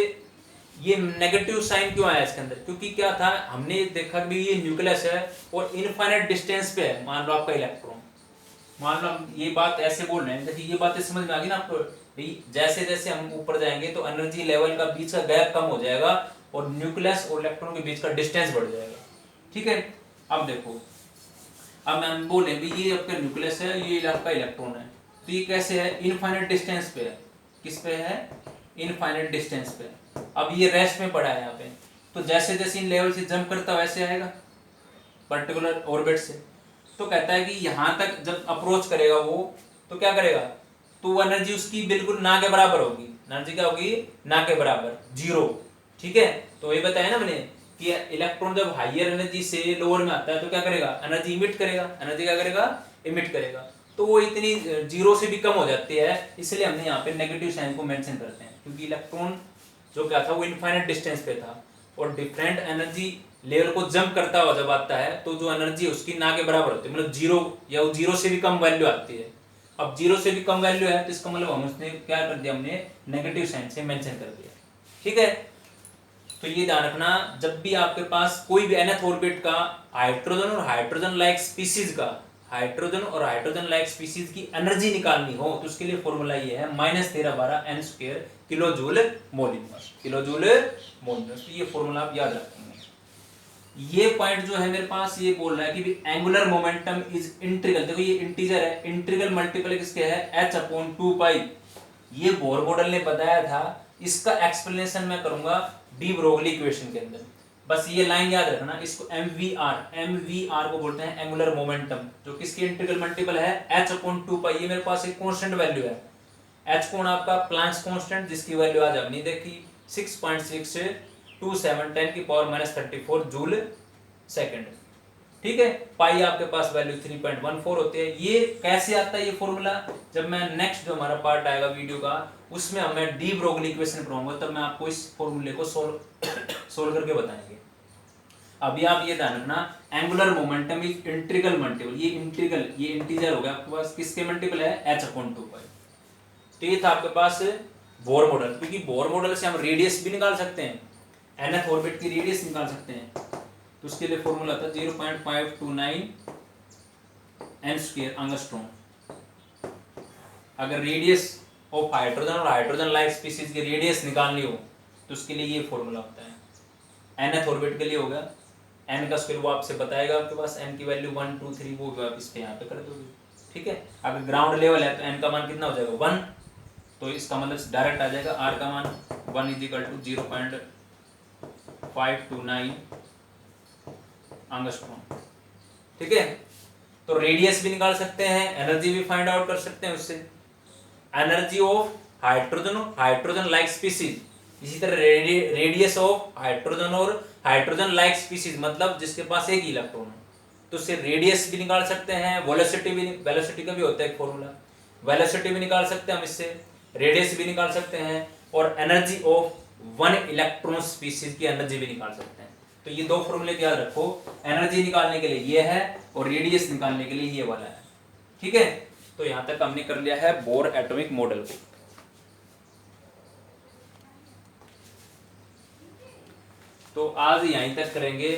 ये नेगेटिव साइन क्यों आया इसके अंदर, क्योंकि क्या था, हमने देखा कि ये न्यूक्लियस है और इनफाइनाइट डिस्टेंस पे है, मान लो आपका इलेक्ट्रॉन, मान लो हम ये बात ऐसे बोल रहे हैं, देखिए ये बातें समझ में आ गई ना आपको, जैसे जैसे हम ऊपर जाएंगे तो एनर्जी लेवल का बीच का गैप कम हो जाएगा और न्यूक्लियस और इलेक्ट्रॉन के बीच का डिस्टेंस बढ़ जाएगा, ठीक है। अब देखो, अब हम बोले भी ये आपका न्यूक्लियस है, ये आपका इलेक्ट्रॉन है, तो ये कैसे है, इनफाइनाइट डिस्टेंस पे है, किस पे है, इनफाइनाइट डिस्टेंस पे। अब ये रेस्ट में पड़ा है यहाँ पे, तो जैसे जैसे इन लेवल से जंप करता वैसे आएगा पर्टिकुलर ऑर्बिट से, तो कहता है कि यहाँ तक जब अप्रोच करेगा वो, तो क्या करेगा, तो वो एनर्जी उसकी बिल्कुल ना के बराबर होगी, एनर्जी क्या होगी, ना के बराबर, 0, ठीक है। तो ये बताया ना मैंने कि इलेक्ट्रॉन जब हायर एनर्जी से लोअर में आता है तो क्या करेगा, एनर्जी इमिट करेगा, एनर्जी क्या करेगा, इमिट करेगा, तो वो इतनी 0 से भी कम हो जाती है, इसलिए हमने यहाँ पे नेगेटिव साइन को मेंशन करते हैं, क्योंकि इलेक्ट्रॉन जो क्या था वो इनफाइनाइट डिस्टेंस पे था और डिफरेंट एनर्जी लेवल को जंप करता हुआ जब आता है तो जो एनर्जी उसकी ना के बराबर होती है, मतलब 0 या 0 से भी कम वैल्यू आती है। अब 0 से भी कम वैल्यू है तो इसका मतलब हम उसने क्या कर दिया, हमने नेगेटिव साइन से मेंशन कर दिया, ठीक है। तो ये ध्यान रखना, जब भी आपके पास कोई भी nth ऑर्बिट का हाइड्रोजन और हाइड्रोजन लाइक स्पीशीज का, हाइड्रोजन और हाइड्रोजन लाइक स्पीशीज की एनर्जी निकालनी हो तो उसके लिए फॉर्मूला ये है -1312 n² kilo joule mole inverse, kilo joule mole inverse. ये फॉर्मूला आप याद रखेंगे। ये पॉइंट जो है मेरे पास ये बोल रहा है कि एंगुलर मोमेंटम इज इंटीग्रल, देखो ये इंटीजर है, इंटीग्रल मल्टीपल किसके है, h/2π। ये बोर मॉडल ने बताया था, इसका एक्सप्लेनेशन मैं करूंगा डी ब्रोगली इक्वेशन के अंदर। बस ये लाइन याद रखना, इसको MVR को बोलते हैं एंगुलर मोमेंटम, जो किसकी इंटीग्रल मल्टीपल है h/2π। ये मेरे पास एक कांस्टेंट वैल्यू है, h कौन आपका प्लांक्स कांस्टेंट, जिसकी वैल्यू आज हमने देखी 6.627 10⁻34 जूल सेकंड, ठीक है। पाई आपके पास वैल्यू 3.14 होती है। ये कैसे आता है ये फॉर्मूला, जब मैं नेक्स्ट जो हमारा पार्ट आएगा वीडियो का उसमें हमें डी ब्रोगली इक्वेशन पढ़ाऊंगा, तब मैं आपको इस फॉर्मूले को सोल्व करके बताएंगे। अभी आप ये ध्यान रखना, angular momentum is integral multiple, ये इंटीग्रल, ये इंटीजर हो गया आपके पास, किसके मल्टीपल है, h/2π। तो ये था आपके पास बोर मॉडल, क्योंकि बोर मॉडल से हम रेडियस भी निकाल सकते हैं, nth ऑर्बिट की रेडियस निकाल सकते हैं, तो उसके लिए फॉर्मूला था 0.529 n² एंगस्ट्रॉम। अगर रेडियस ऑफ हाइड्रोजन और हाइड्रोजन लाइक स्पीशीज की रेडियस निकालनी हो तो उसके लिए ये फॉर्मूला होता है। nth ऑर्बिट के लिए होगा n का स्क्वायर, वो आपसे बताएगा, आपके पास n की वैल्यू 1 2 3 वो आप इस पे यहाँ पे कर दोगे, ठीक है। अगर ग्राउंड लेवल है तो n का मान कितना हो जाएगा 1, तो इसका मतलब डायरेक्ट आ जाएगा r का मान 1 = 529 एंगस्ट्रॉम। ठीक है, तो रेडियस भी निकाल सकते हैं, एनर्जी भी फाइंड आउट कर सकते हैं उससे। Energy of hydrogen like species, इसी तरह रेडियस ऑफ हाइड्रोजन और हाइड्रोजन लाइक स्पीसीज मतलब जिसके पास एक इलेक्ट्रॉन है, तो उससे रेडियस भी निकाल सकते हैं, वेलोसिटी का भी होता है फॉर्मूला, वेलोसिटी भी निकाल सकते हैं हम इससे, रेडियस भी निकाल सकते हैं, और energy of one electron species की एनर्जी भी निकाल सकते हैं। तो ये दो फॉर्मूले याद रखो, एनर्जी निकालने के लिए ये है और रेडियस निकालने के लिए ये वाला है। ठीक है, तो यहां तक हमने कर लिया है बोर एटॉमिक मॉडल को। तो आज यहीं तक करेंगे,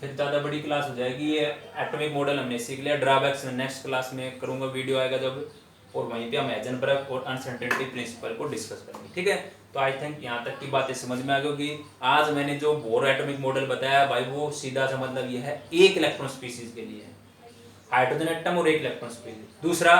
फिर ज़्यादा बड़ी क्लास हो जाएगी। ये एटॉमिक मॉडल हमने सीख लिया, ड्रॉबैक्स में नेक्स्ट क्लास में करूंगा, वीडियो आएगा जब, और वहीं पे हम हाइजेनबर्ग और अनसर्टेनिटी प्रिंसिपल को डिस्कस करेंगे। ठीक है, तो आई थिंक यहाँ तक की बातें समझ में आ गई होगी। आज मैंने जो बोर एटॉमिक मॉडल बताया भाई, वो सीधा सा मतलब ये है एक इलेक्ट्रॉन स्पीसीज के लिए है, हाइड्रोजन एटम और एक इलेक्ट्रॉन स्पीसीज। दूसरा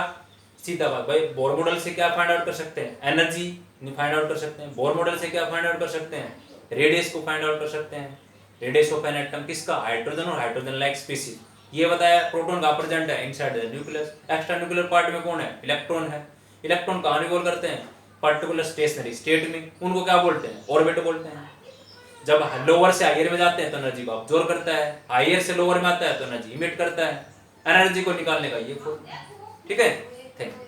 सीधा बात भाई, बोर मॉडल से क्या फाइंड आउट कर सकते हैं, एनर्जी फाइंड आउट कर सकते हैं। बोर मॉडल से क्या फाइंड आउट कर सकते हैं, रेडियस को फाइंड आउट कर सकते हैं, रेडियस ऑफ एन एटम किसका, हाइड्रोजन और हाइड्रोजन लाइक स्पीसीज। ये बताया प्रोटॉन का प्रेजेंट है inside the nucleus, extra nuclear part में कौन है, इलेक्ट्रॉन है। इलेक्ट्रॉन कहाँ रिवॉल्व करते हैं, पर्टिकुलर स्टेशनरी स्टेट में, उनको क्या बोलते हैं, ऑर्बिट बोलते हैं। जब लोअर से हायर में जाते हैं तो एनर्जी को ऑब्जॉर्व करता है, हायर से लोअर में आता है तो एनर्जी इमिट करता है। एनर्जी को निकालने का ये फॉर्मूला। ठीक है, थैंक यू।